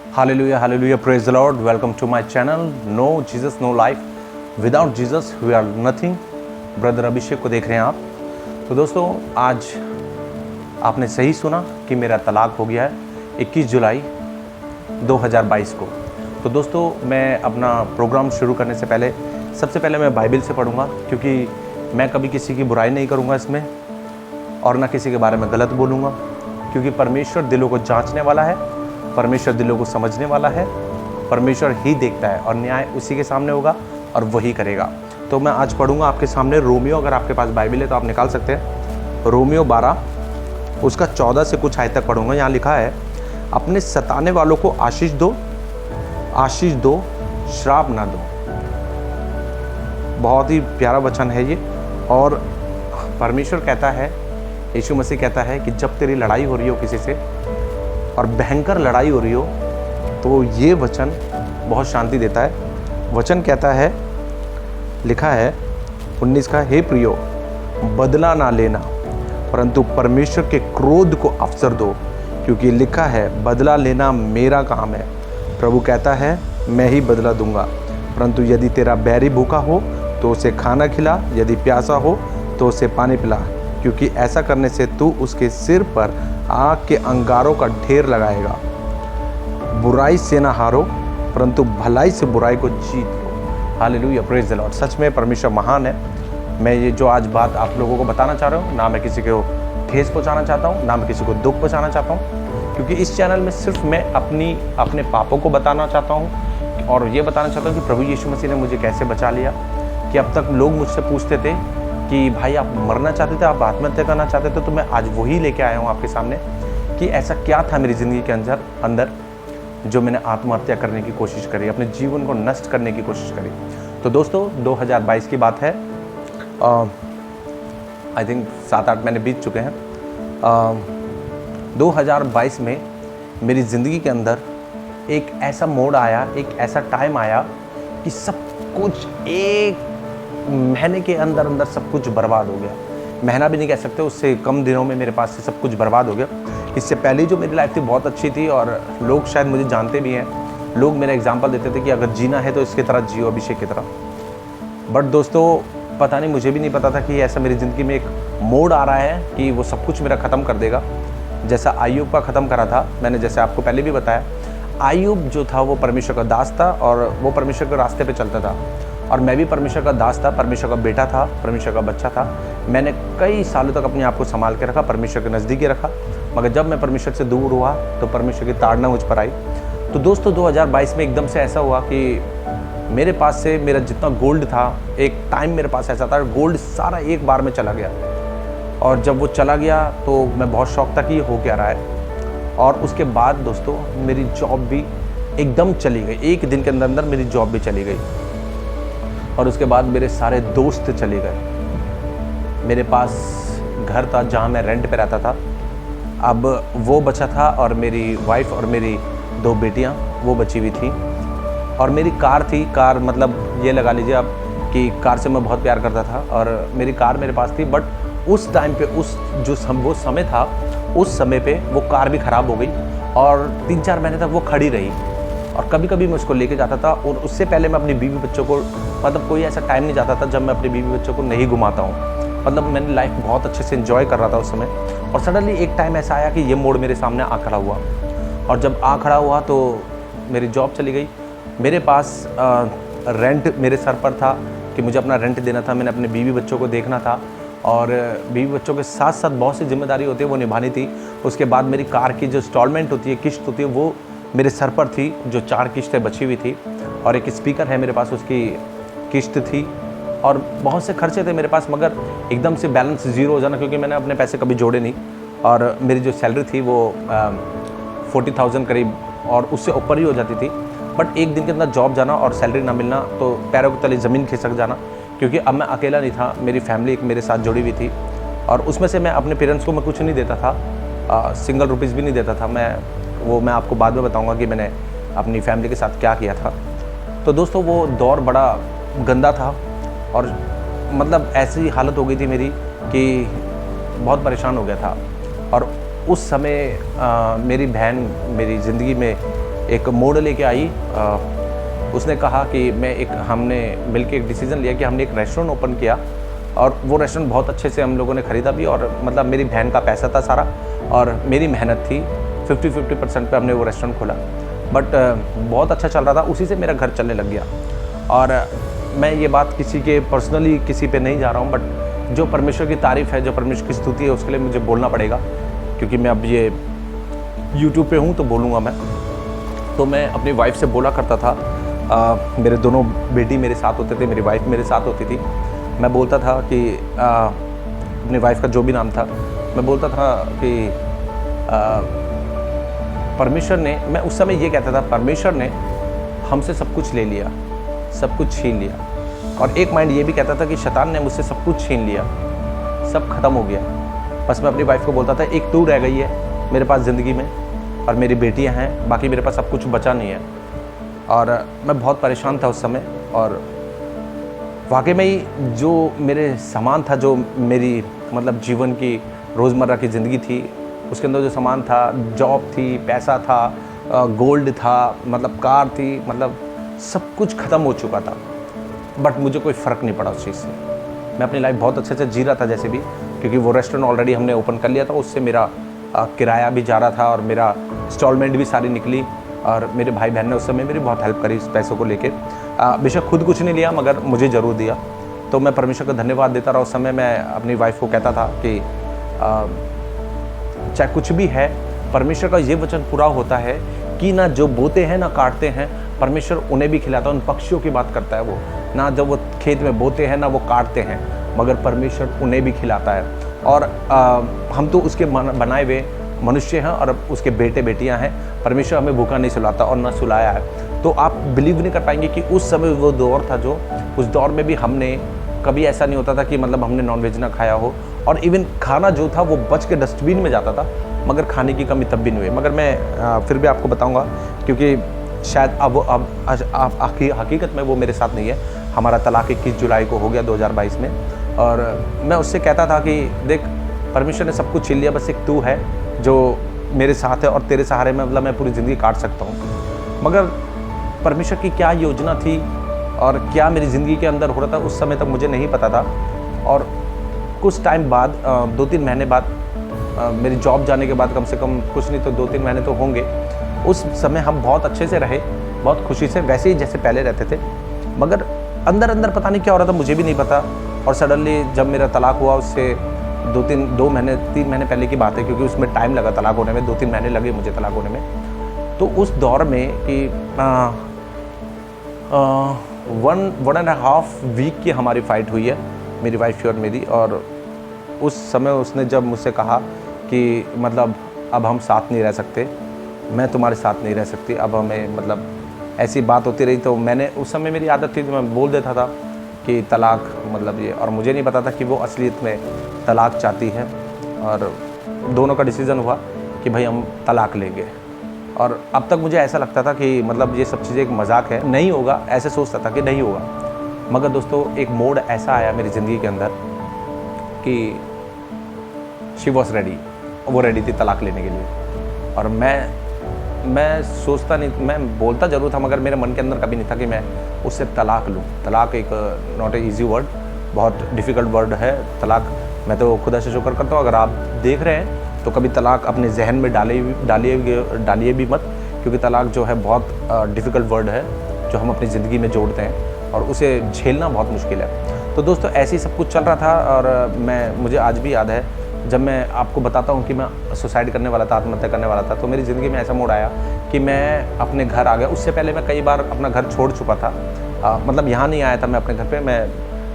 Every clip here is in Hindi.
Hallelujah, hallelujah, praise the Lord. Welcome to my channel. No Jesus, no life. Without Jesus, we are nothing. Brother Abhishek को देख रहे हैं आप। तो दोस्तों, आज आपने सही सुना कि मेरा तलाक हो गया है 21 जुलाई 2022 को। तो दोस्तों, मैं अपना प्रोग्राम शुरू करने से पहले सबसे पहले मैं बाइबल से पढ़ूंगा, क्योंकि मैं कभी किसी की बुराई नहीं करूंगा इसमें, और ना किसी के बारे में गलत बोलूँगा, क्योंकि परमेश्वर दिलों को जांचने वाला है, परमेश्वर दिलों को समझने वाला है। परमेश्वर ही देखता है और न्याय उसी के सामने होगा और वही करेगा। तो मैं आज पढ़ूंगा आपके सामने रोमियो, अगर आपके पास बाइबल है तो आप निकाल सकते हैं। रोमियो 12 उसका 14 से कुछ आयत तक पढ़ूंगा। यहाँ लिखा है, अपने सताने वालों को आशीष दो, श्राप ना दो। बहुत ही प्यारा वचन है ये। और परमेश्वर कहता है, यीशु मसीह कहता है कि जब तेरी लड़ाई हो रही हो किसी से और भयंकर लड़ाई हो रही हो, तो ये वचन बहुत शांति देता है। वचन कहता है, लिखा है 19 का, हे प्रियो, बदला ना लेना, परंतु परमेश्वर के क्रोध को अवसर दो, क्योंकि लिखा है, बदला लेना मेरा काम है। प्रभु कहता है, मैं ही बदला दूंगा। परंतु यदि तेरा बैरी भूखा हो तो उसे खाना खिला, यदि प्यासा हो तो उसे पानी पिला, क्योंकि ऐसा करने से तू उसके सिर पर आग के अंगारों का ढेर लगाएगा। बुराई से ना हारो, परंतु भलाई से बुराई को जीत लो। Hallelujah, praise the Lord. सच में परमेश्वर महान है। मैं ये जो आज बात आप लोगों को बताना चाह रहा हूँ, ना मैं किसी को ठेस पहुँचाना चाहता हूँ, ना मैं किसी को दुख पहुँचाना चाहता हूँ, क्योंकि इस चैनल में सिर्फ मैं अपने पापों को बताना चाहता हूँ और ये बताना चाहता हूँ कि प्रभु यीशु मसीह ने मुझे कैसे बचा लिया। कि अब तक लोग मुझसे पूछते थे कि भाई आप मरना चाहते थे, आप आत्महत्या करना चाहते थे, तो मैं आज वही लेके आया हूँ आपके सामने कि ऐसा क्या था मेरी ज़िंदगी के अंदर जो मैंने आत्महत्या करने की कोशिश करी, अपने जीवन को नष्ट करने की कोशिश करी। तो दोस्तों, 2022 की बात है। आई थिंक 7-8 महीने बीत चुके हैं। 2022 में मेरी ज़िंदगी के अंदर एक ऐसा मोड़ आया, एक ऐसा टाइम आया कि सब कुछ एक महीने के अंदर सब कुछ बर्बाद हो गया। महीना भी नहीं कह सकते, उससे कम दिनों में मेरे पास से सब कुछ बर्बाद हो गया। इससे पहले जो मेरी लाइफ थी बहुत अच्छी थी और लोग शायद मुझे जानते भी हैं। लोग मेरा एग्जांपल देते थे कि अगर जीना है तो इसकी तरह जियो, अभिषेक की तरह। बट दोस्तों, पता नहीं, मुझे भी नहीं पता था कि ऐसा मेरी ज़िंदगी में एक मोड़ आ रहा है कि वो सब कुछ मेरा ख़त्म कर देगा, जैसा आयुब का ख़त्म करा था। मैंने जैसे आपको पहले भी बताया, आयुब जो था वो परमेश्वर का दास था और वो परमेश्वर के रास्ते पे चलता था, और मैं भी परमेश्वर का दास था, परमेश्वर का बेटा था, परमेश्वर का बच्चा था। मैंने कई सालों तक अपने आप को संभाल के रखा, परमेश्वर के नज़दीक ही रखा। मगर जब मैं परमेश्वर से दूर हुआ तो परमेश्वर की ताड़ना मुझ पर आई। तो दोस्तों, 2022 में एकदम से ऐसा हुआ कि मेरे पास से मेरा जितना गोल्ड था, एक टाइम मेरे पास ऐसा था, गोल्ड सारा एक बार में चला गया। और जब वो चला गया तो मैं बहुत शौक था कि ये हो क्या रहा है। और उसके बाद दोस्तों, मेरी जॉब भी एकदम चली गई। एक दिन के अंदर मेरी जॉब भी चली गई। और उसके बाद मेरे सारे दोस्त चले गए। मेरे पास घर था जहाँ मैं रेंट पे रहता था, अब वो बचा था, और मेरी वाइफ और मेरी 2 बेटियाँ वो बची हुई थी। और मेरी कार थी, कार मतलब ये लगा लीजिए आप कि कार से मैं बहुत प्यार करता था और मेरी कार मेरे पास थी। बट उस टाइम पे वो समय था, उस समय पे वो कार भी ख़राब हो गई और 3-4 महीने तक वो खड़ी रही। और कभी कभी मैं उसको लेके जाता था, और उससे पहले मैं अपनी बीवी बच्चों को, मतलब कोई ऐसा टाइम नहीं जाता था जब मैं अपनी बीवी बच्चों को नहीं घुमाता हूँ। मतलब मैंने लाइफ बहुत अच्छे से एंजॉय कर रहा था उस समय। और सडनली एक टाइम ऐसा आया कि ये मोड़ मेरे सामने आ खड़ा हुआ। और जब आ खड़ा हुआ तो मेरी जॉब चली गई। मेरे पास रेंट मेरे सर पर था कि मुझे अपना रेंट देना था, मैंने अपने बीवी बच्चों को देखना था, और बीवी बच्चों के साथ साथ बहुत सी जिम्मेदारी होती है वो निभानी थी। उसके बाद मेरी कार की जो इंस्टॉलमेंट होती है, किस्त होती है, वो मेरे सर पर थी, जो 4 किस्तें बची हुई थी। और एक स्पीकर है मेरे पास, उसकी किस्त थी, और बहुत से खर्चे थे मेरे पास। मगर एकदम से बैलेंस ज़ीरो हो जाना, क्योंकि मैंने अपने पैसे कभी जोड़े नहीं, और मेरी जो सैलरी थी वो 40,000 करीब और उससे ऊपर ही हो जाती थी। बट एक दिन के अंदर जॉब जाना और सैलरी ना मिलना तो पैरों के तले ज़मीन खिसक जाना, क्योंकि अब मैं अकेला नहीं था, मेरी फैमिली एक मेरे साथ जुड़ी हुई थी। और उसमें से मैं अपने पेरेंट्स को मैं कुछ नहीं देता था, सिंगल रुपीज़ भी नहीं देता था। मैं आपको बाद में बताऊंगा कि मैंने अपनी फैमिली के साथ क्या किया था। तो दोस्तों, वो दौर बड़ा गंदा था और मतलब ऐसी हालत हो गई थी मेरी कि बहुत परेशान हो गया था। और उस समय मेरी बहन मेरी ज़िंदगी में एक मोड़ लेके आई। उसने कहा कि हमने मिलके एक डिसीज़न लिया कि हमने एक रेस्टोरेंट ओपन किया, और वो रेस्टोरेंट बहुत अच्छे से हम लोगों ने ख़रीदा भी, और मतलब मेरी बहन का पैसा था सारा और मेरी मेहनत थी। 50-50% पे हमने वो रेस्टोरेंट खोला, बट बहुत अच्छा चल रहा था। उसी से मेरा घर चलने लग गया। और मैं ये बात किसी के पर्सनली किसी पे नहीं जा रहा हूँ, बट जो परमेश्वर की तारीफ़ है, जो परमेश्वर की स्तुति है, उसके लिए मुझे बोलना पड़ेगा, क्योंकि मैं अब ये यूट्यूब पे हूँ तो बोलूँगा मैं। तो मैं अपनी वाइफ से बोला करता था, मेरे दोनों बेटी मेरे साथ होते थे, मेरी वाइफ मेरे साथ होती थी। मैं बोलता था कि अपनी वाइफ का जो भी नाम था, मैं बोलता था कि परमेश्वर ने, मैं उस समय ये कहता था, परमेश्वर ने हमसे सब कुछ ले लिया, सब कुछ छीन लिया। और एक माइंड ये भी कहता था कि शैतान ने मुझसे सब कुछ छीन लिया, सब खत्म हो गया। बस मैं अपनी वाइफ को बोलता था, एक तू रह गई है मेरे पास ज़िंदगी में, और मेरी बेटियां हैं, बाकी मेरे पास सब कुछ बचा नहीं है। और मैं बहुत परेशान था उस समय, और वाकई में ही जो मेरे सामान था, जो मेरी मतलब जीवन की रोज़मर्रा की ज़िंदगी थी, उसके अंदर जो सामान था, जॉब थी, पैसा था, गोल्ड था, मतलब कार थी, मतलब सब कुछ ख़त्म हो चुका था। बट मुझे कोई फ़र्क नहीं पड़ा उस चीज़ से। मैं अपनी लाइफ बहुत अच्छे से जी रहा था जैसे भी, क्योंकि वो रेस्टोरेंट ऑलरेडी हमने ओपन कर लिया था, उससे मेरा किराया भी जा रहा था और मेरा इंस्टॉलमेंट भी सारी निकली। और मेरे भाई बहन ने उस समय मेरी बहुत हेल्प करी इस पैसों को लेके। बेशक खुद कुछ नहीं लिया, मगर मुझे ज़रूर दिया। तो मैं परमेश्वर का धन्यवाद देता रहा। उस समय मैं अपनी वाइफ को कहता था कि चाहे कुछ भी है, परमेश्वर का ये वचन पूरा होता है कि ना जो बोते हैं ना काटते हैं, परमेश्वर उन्हें भी खिलाता है। उन पक्षियों की बात करता है वो, ना जब वो खेत में बोते हैं ना वो काटते हैं, मगर परमेश्वर उन्हें भी खिलाता है। और हम तो उसके बनाए हुए मनुष्य हैं और उसके बेटे बेटियां हैं। परमेश्वर हमें भूखा नहीं सुलाता और ना सुलाया है। तो आप बिलीव नहीं कर पाएंगे कि उस समय वो दौर था, जो उस दौर में भी हमने कभी ऐसा नहीं होता था कि मतलब हमने नॉनवेज ना खाया हो, और इवन खाना जो था वो बच के डस्टबिन में जाता था, मगर खाने की कमी तब भी नहीं हुई। मगर मैं फिर भी आपको बताऊंगा, क्योंकि शायद अब हकीकत में वो मेरे साथ नहीं है। हमारा तलाक 21 जुलाई को हो गया 2022 में। और मैं उससे कहता था कि देख, परमेश्वर ने सब कुछ छीन लिया, बस एक तू है जो मेरे साथ है, और तेरे सहारे में मतलब मैं पूरी ज़िंदगी काट सकता हूँ। मगर परमेश्वर की क्या योजना थी और क्या मेरी ज़िंदगी के अंदर हो रहा था, उस समय तक मुझे नहीं पता था। और कुछ टाइम बाद 2-3 महीने बाद, मेरी जॉब जाने के बाद, कम से कम कुछ नहीं तो 2-3 महीने तो होंगे, उस समय हम बहुत अच्छे से रहे, बहुत खुशी से, वैसे ही जैसे पहले रहते थे। मगर अंदर अंदर पता नहीं क्या हो रहा था, मुझे भी नहीं पता। और सडनली जब मेरा तलाक हुआ, उससे 3 महीने पहले की बात है, क्योंकि उसमें टाइम लगा तलाक होने में, 2-3 महीने लगे मुझे तलाक होने में। तो उस दौर में कि 1.5 वीक की हमारी फ़ाइट हुई है, मेरी वाइफ की और मेरी। और उस समय उसने जब मुझसे कहा कि मतलब अब हम साथ नहीं रह सकते, मैं तुम्हारे साथ नहीं रह सकती, अब हमें मतलब ऐसी बात होती रही, तो मैंने उस समय मेरी आदत थी तो मैं बोल देता था कि तलाक मतलब ये। और मुझे नहीं पता था कि वो असलियत में तलाक चाहती है। और दोनों का डिसीज़न हुआ कि भाई हम तलाक लेंगे। और अब तक मुझे ऐसा लगता था कि मतलब ये सब चीज़ें एक मजाक है, नहीं होगा, ऐसे सोचता था कि नहीं होगा। मगर दोस्तों, एक मोड़ ऐसा आया मेरी ज़िंदगी के अंदर कि शी वॉज रेडी, वो रेडी थी तलाक लेने के लिए। और मैं सोचता नहीं, मैं बोलता ज़रूर था, मगर मेरे मन के अंदर कभी नहीं था कि मैं उससे तलाक लूँ। तलाक एक नॉट ए ईजी वर्ड, बहुत डिफ़िकल्ट वर्ड है तलाक। मैं तो खुदा से शुक्र करता हूँ, अगर आप देख रहे हैं तो कभी तलाक अपने जहन में डालिए भी मत, क्योंकि तलाक जो है बहुत डिफ़िकल्ट वर्ड है, जो हम अपनी ज़िंदगी में जोड़ते हैं और उसे झेलना बहुत मुश्किल है। तो दोस्तों, ऐसे ही सब कुछ चल रहा था। और मुझे आज भी याद है, जब मैं आपको बताता हूँ कि मैं सुसाइड करने वाला था, आत्महत्या करने वाला था, तो मेरी ज़िंदगी में ऐसा मोड़ आया कि मैं अपने घर आ गया। उससे पहले मैं कई बार अपना घर छोड़ चुका था, मतलब यहाँ नहीं आया था मैं अपने घर पे। मैं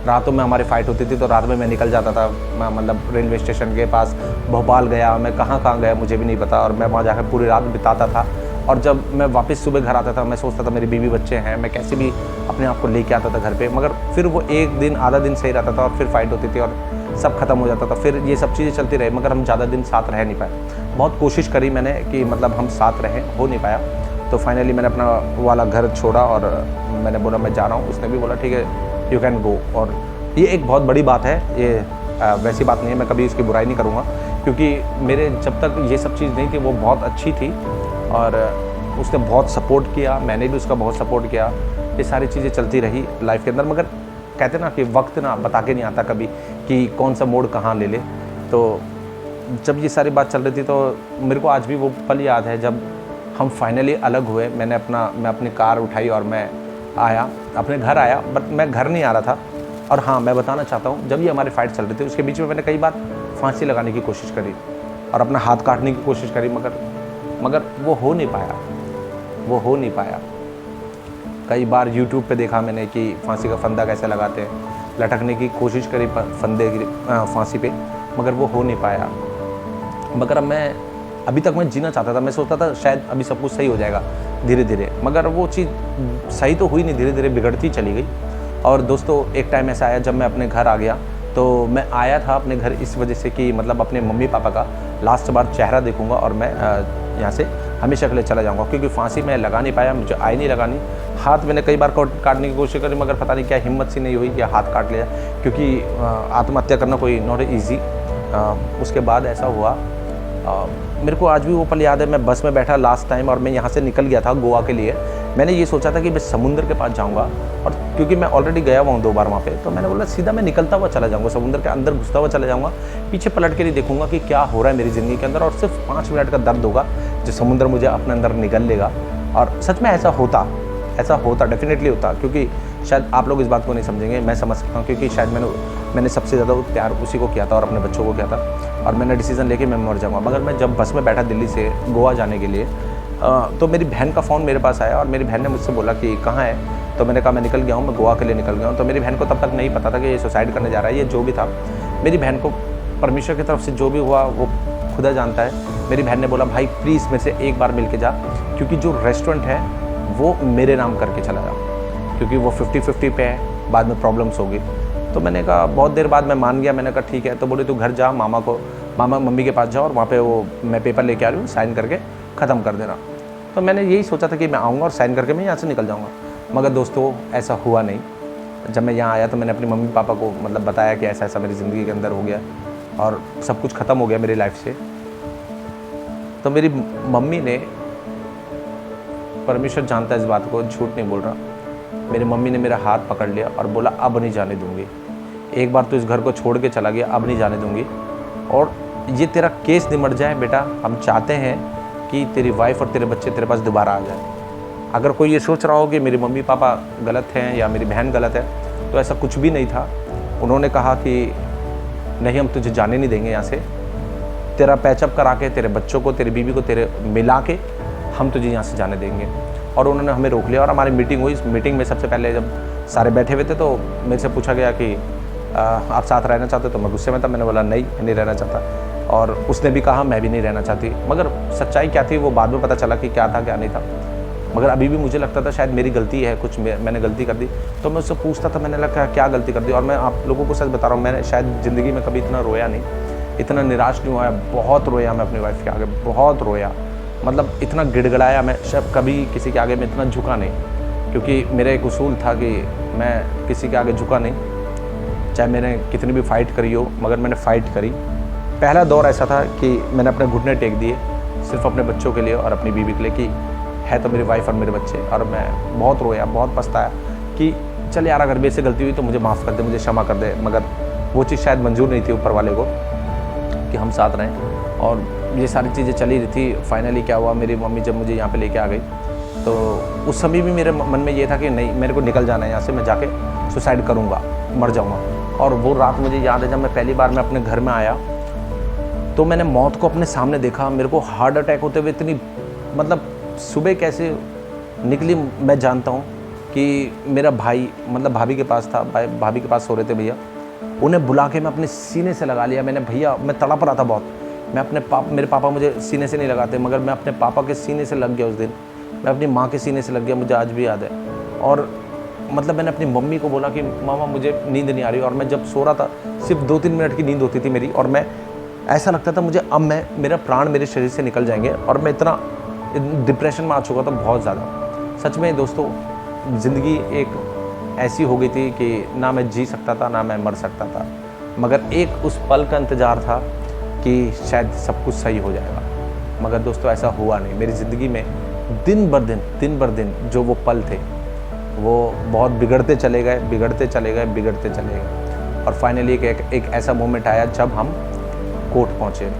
रातों में हमारी फ़ाइट होती थी, तो रात में मैं निकल जाता था, मैं मतलब रेलवे स्टेशन के पास भोपाल गया, मैं कहाँ गया मुझे भी नहीं पता, और मैं वहाँ जाकर पूरी रात बिताता था। और जब मैं वापस सुबह घर आता था, मैं सोचता था मेरी बीवी बच्चे हैं, मैं कैसे भी अपने आप को लेके आता था घर पे। मगर फिर वो एक दिन आधा दिन सही रहता था, और फिर फाइट होती थी और सब खत्म हो जाता था। फिर ये सब चीज़ें चलती रही, मगर हम ज़्यादा दिन साथ रह नहीं पाए। बहुत कोशिश करी मैंने कि मतलब हम साथ रहें, हो नहीं पाया। तो फाइनली मैंने अपना वाला घर छोड़ा और मैंने बोला मैं जा रहा हूँ। उसने भी बोला ठीक है, यू कैन गो। और ये एक बहुत बड़ी बात है, ये वैसी बात नहीं है, मैं कभी इसकी बुराई नहीं करूँगा, क्योंकि मेरे जब तक ये सब चीज़ नहीं थी, वो बहुत अच्छी थी। और उसने बहुत सपोर्ट किया, मैंने भी उसका बहुत सपोर्ट किया। ये सारी चीज़ें चलती रही लाइफ के अंदर। मगर कहते ना कि वक्त ना बता के नहीं आता कभी कि कौन सा मोड़ कहाँ ले ले। तो जब ये सारी बात चल रही थी तो मेरे को आज भी वो पल याद है जब हम फाइनली अलग हुए। मैं अपनी कार उठाई और मैं आया, अपने घर आया। बट मैं घर नहीं आ रहा था। और हाँ, मैं बताना चाहता हूँ, जब ये हमारी फ़ाइट चल रही थी उसके बीच में मैंने कई बार फांसी लगाने की कोशिश करी और अपना हाथ काटने की कोशिश करी, मगर वो हो नहीं पाया। कई बार YouTube पे देखा मैंने कि फांसी का फंदा कैसे लगाते हैं, लटकने की कोशिश करी फंदे की फांसी पे, मगर वो हो नहीं पाया। मगर अभी तक मैं जीना चाहता था। मैं सोचता था शायद अभी सब कुछ सही हो जाएगा धीरे धीरे, मगर वो चीज़ सही तो हुई नहीं, धीरे धीरे बिगड़ती चली गई। और दोस्तों, एक टाइम ऐसा आया जब मैं अपने घर आ गया। तो मैं आया था अपने घर इस वजह से कि मतलब अपने मम्मी पापा का लास्ट बार चेहरा देखूंगा और मैं यहाँ से हमेशा के लिए चला जाऊंगा, क्योंकि फांसी मैं लगा नहीं पाया, मुझे आई नहीं लगानी। हाथ मैंने कई बार काटने की कोशिश करी, मगर पता नहीं क्या हिम्मत सी नहीं हुई कि हाथ काट लिया, क्योंकि आत्महत्या करना कोई नॉट ईजी। उसके बाद ऐसा हुआ, मेरे को आज भी वो पल याद है। मैं बस में बैठा लास्ट टाइम और मैं यहाँ से निकल गया था गोवा के लिए। मैंने ये सोचा था कि मैं समुंदर के पास जाऊँगा, और क्योंकि मैं ऑलरेडी गया हुआ हूँ 2 बार वहाँ पे, तो मैंने बोला सीधा मैं निकलता हुआ चला जाऊँगा, समुंदर के अंदर घुसता हुआ चला जाऊँगा, पीछे पलट के नहीं देखूँगा कि क्या हो रहा है मेरी ज़िंदगी के अंदर, और सिर्फ 5 मिनट का दर्द होगा जो समुंदर मुझे अपने अंदर निगल लेगा। और सच में ऐसा होता डेफिनेटली होता, क्योंकि शायद आप लोग इस बात को नहीं समझेंगे, मैं समझ सकता हूँ, क्योंकि शायद मैंने सबसे ज़्यादा प्यार उसी को किया था और अपने बच्चों को किया था, और मैंने डिसीज़न लेके मैं मर जाऊँगा। मगर मैं जब बस में बैठा दिल्ली से गोवा जाने के लिए, तो मेरी बहन का फ़ोन मेरे पास आया और मेरी बहन ने मुझसे बोला कि कहाँ है। तो मैंने कहा मैं निकल गया हूँ, मैं गोवा के लिए निकल गया हूँ। तो मेरी बहन को तब तक नहीं पता था कि ये सुसाइड करने जा रहा है। ये जो भी था, मेरी बहन को परमेश्वर की तरफ से जो भी हुआ वो खुदा जानता है। मेरी बहन ने बोला भाई प्लीज़ मेरे से एक बार मिल के जा, क्योंकि जो रेस्टोरेंट है वो मेरे नाम करके चला जा, क्योंकि वो 50-50 पे है, बाद में प्रॉब्लम्स होगी। तो मैंने कहा, बहुत देर बाद मैं मान गया। मैंने कहा ठीक है। तो बोले तू घर जा, मामा मम्मी के पास जा और वहाँ पे वो मैं पेपर लेके आ रही हूँ, साइन करके ख़त्म कर देना। तो मैंने यही सोचा था कि मैं आऊँगा और साइन करके मैं यहाँ से निकल जाऊँगा। मगर दोस्तों, ऐसा हुआ नहीं। जब मैं यहाँ आया तो मैंने अपनी मम्मी पापा को मतलब बताया कि ऐसा मेरी ज़िंदगी के अंदर हो गया और सब कुछ ख़त्म हो गया मेरी लाइफ से। तो मेरी मम्मी ने, परमेश्वर जानता है इस बात को, झूठ नहीं बोल रहा, मेरी मम्मी ने मेरा हाथ पकड़ लिया और बोला अब नहीं जाने दूंगी, एक बार तो इस घर को छोड़ के चला गया, अब नहीं जाने दूंगी, और ये तेरा केस निमट जाए बेटा। हम चाहते हैं कि तेरी वाइफ और तेरे बच्चे तेरे पास दोबारा आ जाए। अगर कोई ये सोच रहा हो कि मेरे मम्मी पापा गलत हैं या मेरी बहन गलत है, तो ऐसा कुछ भी नहीं था। उन्होंने कहा कि नहीं, हम तुझे जाने नहीं देंगे यहाँ से, तेरा पैचअप करा के तेरे बच्चों को, तेरी बीवी को तेरे मिला के हम तुझे यहाँ से जाने देंगे। और उन्होंने हमें रोक लिया और हमारी मीटिंग हुई। इस मीटिंग में सबसे पहले जब सारे बैठे हुए थे तो मेरे से पूछा गया कि आप साथ रहना चाहते हो? तो मैं गुस्से में था, मैंने बोला नहीं, मैं नहीं रहना चाहता। और उसने भी कहा मैं भी नहीं रहना चाहती। मगर सच्चाई क्या थी वो बाद में पता चला कि क्या था क्या नहीं था। मगर अभी भी मुझे लगता था शायद मेरी गलती है, कुछ मैंने गलती कर दी। तो मैं उससे पूछता था, मैंने लगा क्या गलती कर दी। और मैं आप लोगों को सच बता रहा हूँ, मैंने शायद ज़िंदगी में कभी इतना रोया नहीं, इतना निराश नहीं हुआ। बहुत रोया मैं अपनी वाइफ के आगे, बहुत रोया, मतलब इतना गिड़गड़ाया मैं। शायद कभी किसी के आगे मैं इतना झुका नहीं, क्योंकि मेरा एक उसूल था कि मैं किसी के आगे झुका नहीं, चाहे मैंने कितनी भी फ़ाइट करी हो, मगर मैंने फ़ाइट करी। पहला दौर ऐसा था कि मैंने अपने घुटने टेक दिए सिर्फ अपने बच्चों के लिए और अपनी बीवी के लिए, कि है तो मेरी वाइफ और मेरे बच्चे। और मैं बहुत रोया, बहुत पछताया कि चल यार, अगर मेरे से गलती हुई तो मुझे माफ़ कर दे, मुझे क्षमा कर दे। मगर वो चीज़ शायद मंजूर नहीं थी ऊपर वाले को कि हम साथ रहें। और ये सारी चीज़ें चली रही थी। फाइनली क्या हुआ, मेरी मम्मी जब मुझे यहाँ पे लेके आ गई तो उस समय भी मेरे मन में ये था कि नहीं, मेरे को निकल जाना है यहाँ से, मैं जाके सुसाइड करूँगा, मर जाऊँगा। और वो रात मुझे याद है, जब मैं पहली बार मैं अपने घर में आया तो मैंने मौत को अपने सामने देखा। मेरे को हार्ट अटैक होते हुए इतनी, मतलब सुबह कैसे निकली मैं जानता हूँ कि मेरा भाई मतलब भाभी के पास था, भाभी के पास सो रहे थे भैया, उन्हें बुला के मैं अपने सीने से लगा लिया मैंने। भैया मैं तड़प रहा था बहुत, मैं अपने मेरे पापा मुझे सीने से नहीं लगाते, मगर मैं अपने पापा के सीने से लग गया उस दिन। मैं अपनी माँ के सीने से लग गया, मुझे आज भी याद है। और मतलब मैंने अपनी मम्मी को बोला कि मामा मुझे नींद नहीं आ रही। और मैं जब सो रहा था सिर्फ 2-3 मिनट की नींद होती थी मेरी, और मैं ऐसा लगता था मुझे अब मेरा प्राण मेरे शरीर से निकल जाएंगे। और मैं इतना डिप्रेशन में आ चुका था बहुत ज़्यादा। सच में दोस्तों, ज़िंदगी एक ऐसी हो गई थी कि ना मैं जी सकता था ना मैं मर सकता था, मगर एक उस पल का इंतज़ार था कि शायद सब कुछ सही हो जाएगा। मगर दोस्तों ऐसा हुआ नहीं। मेरी ज़िंदगी में दिन बर दिन जो वो पल थे वो बहुत बिगड़ते चले गए। और फाइनली एक ऐसा मोमेंट आया जब हम कोर्ट पहुँचे।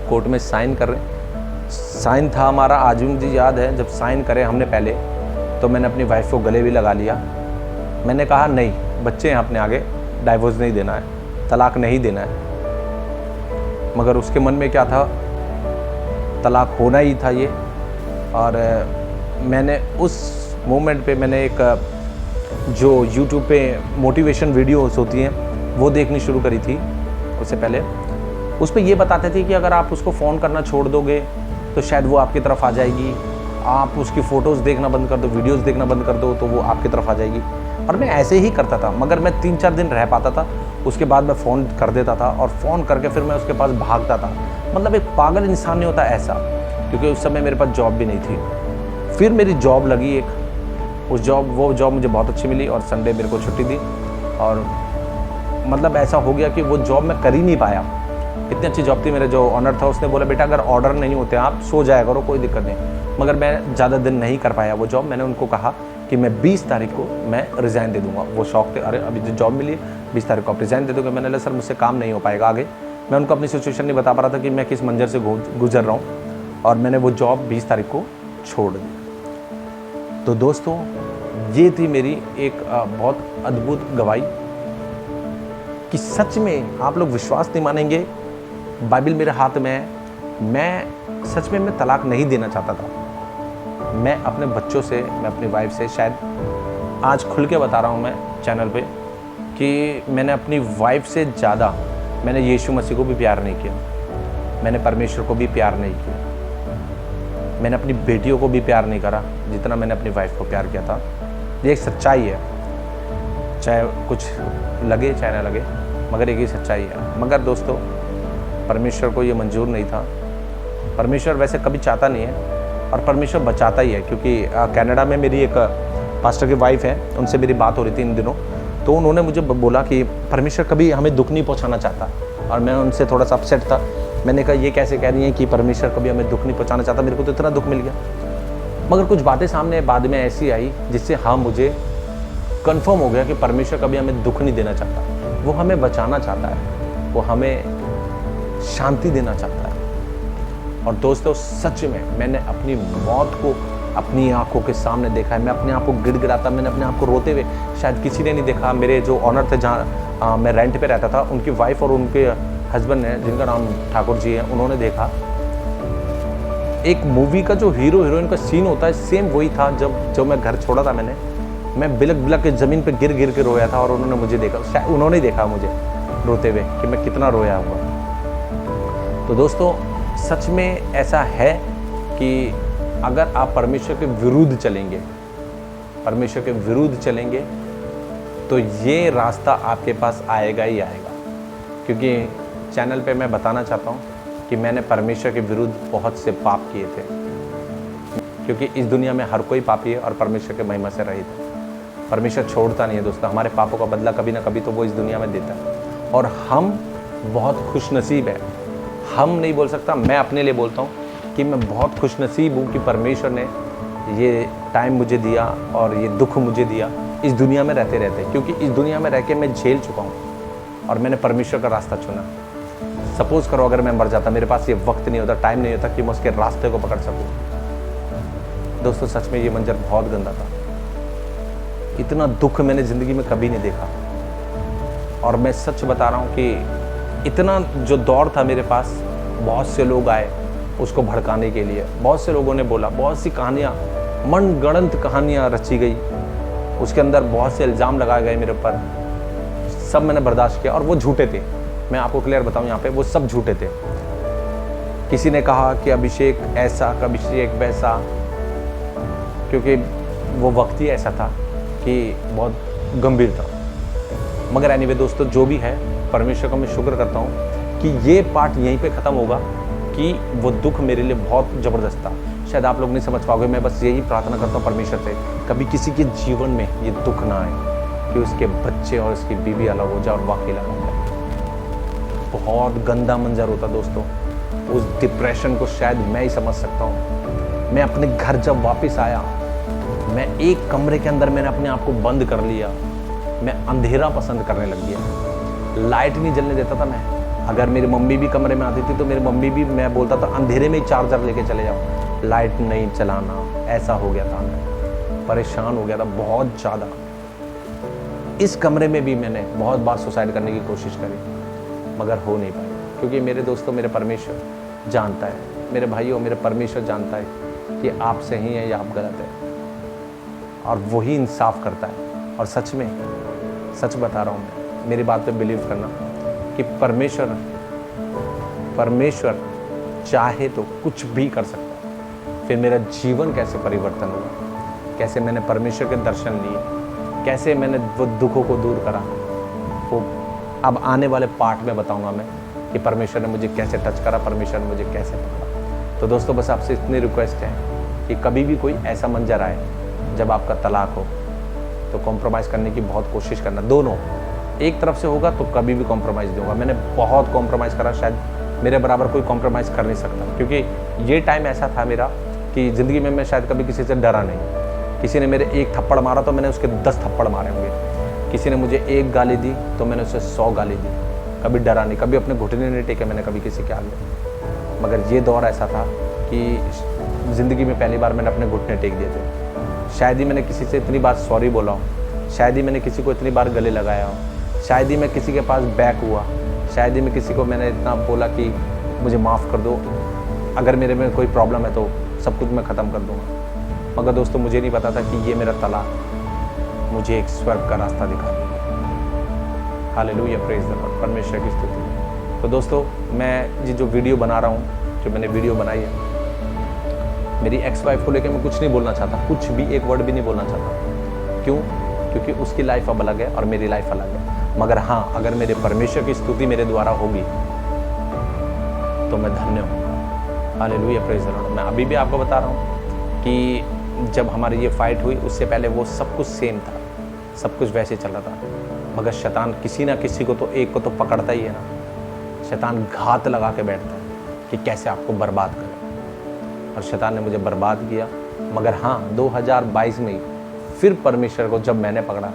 कोर्ट में साइन कर रहे, साइन था हमारा, आज भी मुझे याद है, जब साइन करे हमने पहले, तो मैंने अपनी वाइफ को गले भी लगा लिया। मैंने कहा नहीं, बच्चे हैं अपने आगे, डाइवोर्स नहीं देना है, तलाक नहीं देना है। मगर उसके मन में क्या था, तलाक होना ही था ये। और मैंने उस मोमेंट पे मैंने एक जो यूट्यूब पे मोटिवेशन वीडियोस होती हैं वो देखनी शुरू करी थी। उससे पहले उस पे ये बताते थे कि अगर आप उसको फ़ोन करना छोड़ दोगे तो शायद वो आपकी तरफ आ जाएगी, आप उसकी फ़ोटोज़ देखना बंद कर दो, वीडियोज़ देखना बंद कर दो तो वो आपकी तरफ आ जाएगी। और मैं ऐसे ही करता था, मगर मैं 3-4 दिन रह पाता था, उसके बाद मैं फ़ोन कर देता था और फ़ोन करके फिर मैं उसके पास भागता था। मतलब एक पागल इंसान नहीं होता ऐसा, क्योंकि उस समय मेरे पास जॉब भी नहीं थी। फिर मेरी जॉब लगी एक, वो जॉब मुझे बहुत अच्छी मिली और संडे मेरे को छुट्टी दी। और मतलब ऐसा हो गया कि वो जॉब मैं कर ही नहीं पाया। इतनी अच्छी जॉब थी, मेरे जो ऑनर था उसने बोला बेटा अगर ऑर्डर नहीं होते आप सो जाया करो, कोई दिक्कत नहीं। मगर मैं ज़्यादा दिन नहीं कर पाया वो जॉब। मैंने उनको कहा कि मैं 20 तारीख को मैं रिज़ाइन दे दूँगा। वो शौक थे, अरे अभी जो जॉब मिली है 20 तारीख को आप रिज़ाइन दे दोगे। मैंने बोला सर मुझसे काम नहीं हो पाएगा आगे। मैं उनको अपनी सिचुएशन नहीं बता पा रहा था कि मैं किस मंजर से गुजर रहा हूँ, और मैंने वो जॉब 20 तारीख को छोड़ दी। तो दोस्तों ये थी मेरी एक बहुत अद्भुत गवाही कि सच में आप लोग विश्वास नहीं मानेंगे, बाइबल मेरे हाथ में है। मैं सच में तलाक नहीं देना चाहता था। मैं अपने बच्चों से, मैं अपनी वाइफ से, शायद आज खुल के बता रहा हूँ मैं चैनल पे, कि मैंने अपनी वाइफ से ज़्यादा मैंने यीशु मसीह को भी प्यार नहीं किया, मैंने परमेश्वर को भी प्यार नहीं किया, मैंने अपनी बेटियों को भी प्यार नहीं करा जितना मैंने अपनी वाइफ को प्यार किया था। ये एक सच्चाई है, चाहे कुछ लगे चाहे ना लगे, मगर एक ही सच्चाई है। मगर दोस्तों परमेश्वर को ये मंजूर नहीं था। परमेश्वर वैसे कभी चाहता नहीं है और परमेश्वर बचाता ही है, क्योंकि कनाडा में मेरी एक पास्टर की वाइफ है, उनसे मेरी बात हो रही थी इन दिनों, तो उन्होंने मुझे बोला कि परमेश्वर कभी हमें दुख नहीं पहुंचाना चाहता। और मैं उनसे थोड़ा सा अपसेट था। मैंने कहा ये कैसे कह रही हैं कि परमेश्वर कभी हमें दुख नहीं पहुंचाना चाहता, मेरे को तो इतना दुख मिल गया। मगर कुछ बातें सामने बाद में ऐसी आई जिससे हाँ मुझे कंफर्म हो गया कि परमेश्वर कभी हमें दुख नहीं देना चाहता, वो हमें बचाना चाहता है, वो हमें शांति देना चाहता है। और दोस्तों सच में मैंने अपनी मौत को अपनी आंखों के सामने देखा है। मैं अपने आप को गिड़गिड़ाता, मैंने अपने आप को रोते हुए, शायद किसी ने नहीं देखा। मेरे जो ऑनर थे जहाँ मैं रेंट पे रहता था, उनकी वाइफ और उनके हस्बैंड ने, जिनका नाम ठाकुर जी है, उन्होंने देखा। एक मूवी का जो हीरो हीरोइन का सीन होता है सेम वही था। जब मैं घर छोड़ा था मैं बिलक बिलक के ज़मीन पे गिर गिर के रोया था, और उन्होंने मुझे देखा, शायद उन्होंने देखा मुझे रोते हुए कि मैं कितना रोया हुआ। तो दोस्तों सच में ऐसा है कि अगर आप परमेश्वर के विरुद्ध चलेंगे तो ये रास्ता आपके पास आएगा ही आएगा। क्योंकि चैनल पे मैं बताना चाहता हूँ कि मैंने परमेश्वर के विरुद्ध बहुत से पाप किए थे, क्योंकि इस दुनिया में हर कोई पापी है और परमेश्वर के महिमा से रहित है। परमेश्वर छोड़ता नहीं है दोस्तों, हमारे पापों का बदला कभी ना कभी तो वो इस दुनिया में देता है। और हम बहुत खुशनसीब हैं। हम नहीं बोल सकता, मैं अपने लिए बोलता हूँ कि मैं बहुत खुशनसीब हूँ कि परमेश्वर ने ये टाइम मुझे दिया और ये दुख मुझे दिया इस दुनिया में रहते रहते, क्योंकि इस दुनिया में रह के मैं झेल चुका हूँ और मैंने परमेश्वर का रास्ता चुना। सपोज करो अगर मैं मर जाता, मेरे पास ये वक्त नहीं होता, टाइम नहीं होता कि मैं उसके रास्ते को पकड़ सकूँ। दोस्तों सच में ये मंजर बहुत गंदा था। इतना दुख मैंने ज़िंदगी में कभी नहीं देखा। और मैं सच बता रहा हूँ कि इतना जो दौर था मेरे पास, बहुत से लोग आए उसको भड़काने के लिए, बहुत से लोगों ने बोला, बहुत सी कहानियाँ, मनगढ़ंत कहानियाँ रची गई, उसके अंदर बहुत से इल्ज़ाम लगाए गए मेरे ऊपर। सब मैंने बर्दाश्त किया और वो झूठे थे। मैं आपको क्लियर बताऊं यहाँ पे, वो सब झूठे थे। किसी ने कहा कि अभिषेक ऐसा, अभिषेक वैसा, क्योंकि वो वक्त ही ऐसा था कि बहुत गंभीर था। मगर एनीवे दोस्तों जो भी है, परमेश्वर का मैं शुक्र करता हूँ कि ये पार्ट यहीं पे ख़त्म होगा कि वो दुख मेरे लिए बहुत ज़बरदस्त था। शायद आप लोग नहीं समझ पाओगे, मैं बस यही प्रार्थना करता हूँ परमेश्वर से, कभी किसी के जीवन में ये दुख ना आए कि उसके बच्चे और उसकी बीवी अलग हो जाए और वाकई अलग हो जाए। बहुत गंदा मंजर होता दोस्तों। उस डिप्रेशन को शायद मैं ही समझ सकता हूँ मैं अपने घर जब वापस आया, मैं एक कमरे के अंदर मैंने अपने आप को बंद कर लिया। मैं अंधेरा पसंद करने लग गया, लाइट नहीं जलने देता था मैं। अगर मेरी मम्मी भी कमरे में आती थी तो मेरी मम्मी भी, मैं बोलता था अंधेरे में ही चार्जर लेके चले जाओ, लाइट नहीं चलाना। ऐसा हो गया था, मैं परेशान हो गया था बहुत ज़्यादा। इस कमरे में भी मैंने बहुत बार सुसाइड करने की कोशिश करी, मगर हो नहीं पाई, क्योंकि मेरे दोस्तों, मेरे परमेश्वर जानता है, मेरे भाइयों, मेरे परमेश्वर जानता है कि आप सही हैं या आप गलत हैं, और वही इंसाफ करता है। और सच में, सच बता रहा हूँ मैं, मेरी बात पे बिलीव करना कि परमेश्वर चाहे तो कुछ भी कर सकता है। फिर मेरा जीवन कैसे परिवर्तन हुआ, कैसे मैंने परमेश्वर के दर्शन लिए, कैसे मैंने वो दुखों को दूर करा, वो अब आने वाले पार्ट में बताऊंगा मैं कि परमेश्वर ने मुझे कैसे टच करा, परमेश्वर ने मुझे कैसे पकड़ा। तो दोस्तों, बस आपसे इतनी रिक्वेस्ट है कि कभी भी कोई ऐसा मंजर आए जब आपका तलाक हो, तो कॉम्प्रोमाइज़ करने की बहुत कोशिश करना। दोनों एक तरफ से होगा तो कभी भी कॉम्प्रोमाइज़ दूंगा। मैंने बहुत कॉम्प्रोमाइज़ करा, शायद मेरे बराबर कोई कॉम्प्रोमाइज़ कर नहीं सकता, क्योंकि ये टाइम ऐसा था मेरा कि ज़िंदगी में मैं शायद कभी किसी से डरा नहीं। किसी ने मेरे एक थप्पड़ मारा तो मैंने उसके 10 थप्पड़ मारे होंगे। किसी ने मुझे एक गाली दी तो मैंने उसे 100 गाली दी। कभी डरा नहीं, कभी अपने घुटने नहीं टेके मैंने कभी किसी के आगे। मगर ये दौर ऐसा था कि ज़िंदगी में पहली बार मैंने अपने घुटने टेक दिए थे। शायद ही मैंने किसी से इतनी बार सॉरी बोला हो, शायद ही मैंने किसी को इतनी बार गले लगाया हो, शायद ही मैं किसी के पास बैक हुआ, शायद ही मैं किसी को मैंने इतना बोला कि मुझे माफ़ कर दो, अगर मेरे में कोई प्रॉब्लम है तो सब कुछ मैं ख़त्म कर दूँगा। मगर दोस्तों, मुझे नहीं पता था कि ये मेरा तलाक मुझे एक स्वर्ग का रास्ता दिखा देगा। हालेलुया, प्रेज़ द लॉर्ड, परमेश्वर की स्तुति। तो दोस्तों, मैं ये जो वीडियो बना रहा हूँ, जो मैंने वीडियो बनाई है, मेरी एक्स वाइफ को लेकर मैं कुछ नहीं बोलना चाहता, कुछ भी एक वर्ड भी नहीं बोलना चाहता। क्यों? क्योंकि उसकी लाइफ अब अलग है और मेरी लाइफ अलग है। मगर हाँ, अगर मेरे परमेश्वर की स्तुति मेरे द्वारा होगी तो मैं धन्य हूँ। Hallelujah, praise the Lord. मैं अभी भी आपको बता रहा हूँ कि जब हमारी ये फाइट हुई, उससे पहले वो सब कुछ सेम था, सब कुछ वैसे चल रहा था। मगर शैतान किसी ना किसी को तो, एक को तो पकड़ता ही है ना। शैतान घात लगा के बैठता है कि कैसे आपको बर्बाद करे, और शैतान ने मुझे बर्बाद किया। मगर हाँ, 2022 में फिर परमेश्वर को जब मैंने पकड़ा,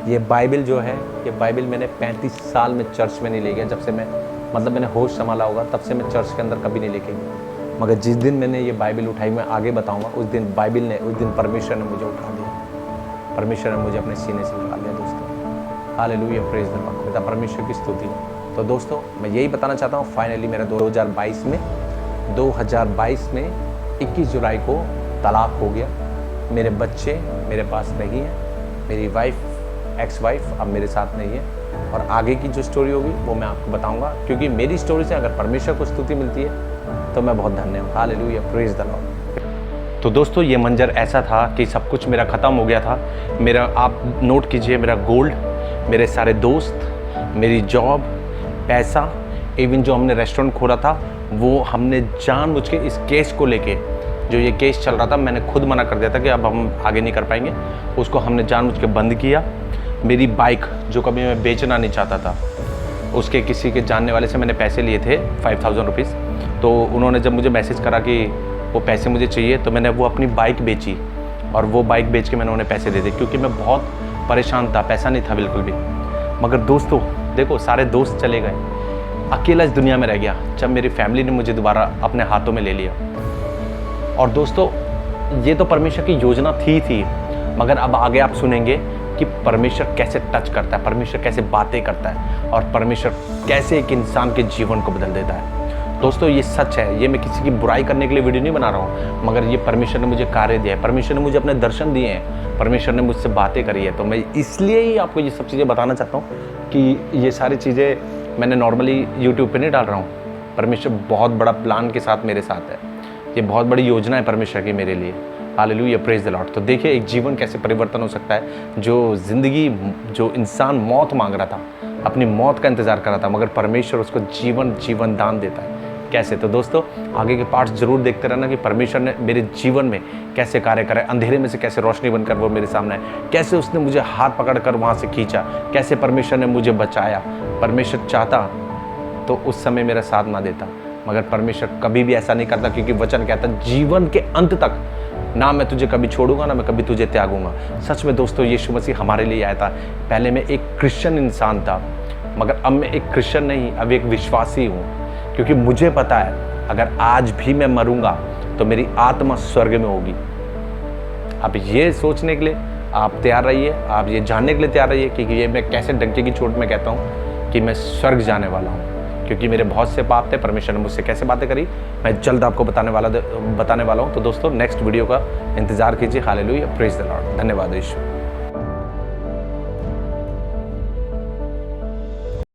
ये बाइबल जो है, ये बाइबल मैंने 35 साल में चर्च में नहीं ले गया। जब से मैंने होश संभाला होगा, तब से मैं चर्च के अंदर कभी नहीं लेके गया। मगर जिस दिन मैंने ये बाइबल उठाई, मैं आगे बताऊंगा, उस दिन परमेश्वर ने मुझे उठा दिया, परमेश्वर ने मुझे अपने सीने से लगा लिया दोस्तों। हालेलुया, प्रेज़ द लॉर्ड, पिता परमेश्वर की स्तुति। तो दोस्तों, मैं यही बताना चाहता हूँ, फाइनली मेरा 2022 में 21 जुलाई को तलाक हो गया। मेरे बच्चे मेरे पास नहीं हैं, मेरी वाइफ, एक्स वाइफ अब मेरे साथ नहीं है, और आगे की जो स्टोरी होगी वो मैं आपको बताऊंगा, क्योंकि मेरी स्टोरी से अगर परमेश्वर को स्तुति मिलती है तो मैं बहुत धन्य हूँ। Hallelujah, praise the Lord. तो दोस्तों, ये मंजर ऐसा था कि सब कुछ मेरा ख़त्म हो गया था। मेरा, आप नोट कीजिए, मेरा गोल्ड, मेरे सारे दोस्त, मेरी जॉब, पैसा, इवन जो हमने रेस्टोरेंट खोला था, वो हमने जानबूझ के इस केस को लेके, जो ये केस चल रहा था, मैंने खुद मना कर दिया था कि अब हम आगे नहीं कर पाएंगे, उसको हमने जानबूझ के बंद किया। मेरी बाइक, जो कभी मैं बेचना नहीं चाहता था, उसके किसी के जानने वाले से मैंने पैसे लिए थे 5000 रुपीज़। तो उन्होंने जब मुझे मैसेज करा कि वो पैसे मुझे चाहिए, तो मैंने वो अपनी बाइक बेची, और वो बाइक बेच के मैंने उन्हें पैसे दे दिए, क्योंकि मैं बहुत परेशान था, पैसा नहीं था बिल्कुल भी। मगर दोस्तों देखो, सारे दोस्त चले गए, अकेला इस दुनिया में रह गया, जब मेरी फैमिली ने मुझे दोबारा अपने हाथों में ले लिया। और दोस्तों, ये तो परमेश्वर की योजना थी, मगर अब आगे आप सुनेंगे कि परमेश्वर कैसे टच करता है, परमेश्वर कैसे बातें करता है, और परमेश्वर कैसे एक इंसान के जीवन को बदल देता है। दोस्तों, ये सच है, ये मैं किसी की बुराई करने के लिए वीडियो नहीं बना रहा हूँ, मगर ये परमेश्वर ने मुझे कार्य दिया है, परमेश्वर ने मुझे अपने दर्शन दिए हैं, परमेश्वर ने मुझसे बातें करी है। तो मैं इसलिए ही आपको ये सब चीज़ें बताना चाहता हूँ कि ये सारी चीज़ें मैंने नॉर्मली यूट्यूब पे नहीं डाल रहा हूँ। परमेश्वर बहुत बड़ा प्लान के साथ मेरे साथ है, ये बहुत बड़ी योजना है परमेश्वर की मेरे लिए। Hallelujah, praise the Lord. तो देखिए, एक जीवन कैसे परिवर्तन हो सकता है। जो इंसान मौत मांग रहा था, अपनी मौत का इंतज़ार कर रहा था, मगर परमेश्वर उसको जीवन दान देता है। कैसे? तो दोस्तों, आगे के पार्ट्स जरूर देखते रहना कि परमेश्वर ने मेरे जीवन में कैसे कार्य करा, अंधेरे में से कैसे रोशनी बनकर वो मेरे सामने है, कैसे उसने मुझे हाथ पकड़कर वहाँ से खींचा, कैसे परमेश्वर ने मुझे बचाया। परमेश्वर चाहता तो उस समय मेरा साथ ना देता, मगर परमेश्वर कभी भी ऐसा नहीं करता, क्योंकि वचन कहता है जीवन के अंत तक ना मैं तुझे कभी छोड़ूंगा, ना मैं कभी तुझे त्यागूंगा। सच में दोस्तों, यीशु मसीह हमारे लिए आया था। पहले मैं एक क्रिश्चियन इंसान था, मगर अब मैं एक क्रिश्चियन नहीं, अब एक विश्वासी हूँ, क्योंकि मुझे पता है अगर आज भी मैं मरूंगा तो मेरी आत्मा स्वर्ग में होगी। अब ये सोचने के लिए आप तैयार रहिए, आप ये जानने के लिए तैयार रहिए कि ये मैं कैसे डंके की चोट में कहता हूँ कि मैं स्वर्ग जाने वाला हूँ, क्योंकि मेरे बहुत से पाप थे। परमेश्वर ने मुझसे कैसे बातें करी, मैं जल्द आपको बताने वाला हूँ। तो दोस्तों नेक्स्ट वीडियो का इंतजार कीजिए। Hallelujah, praise the Lord. धन्यवाद यीशु।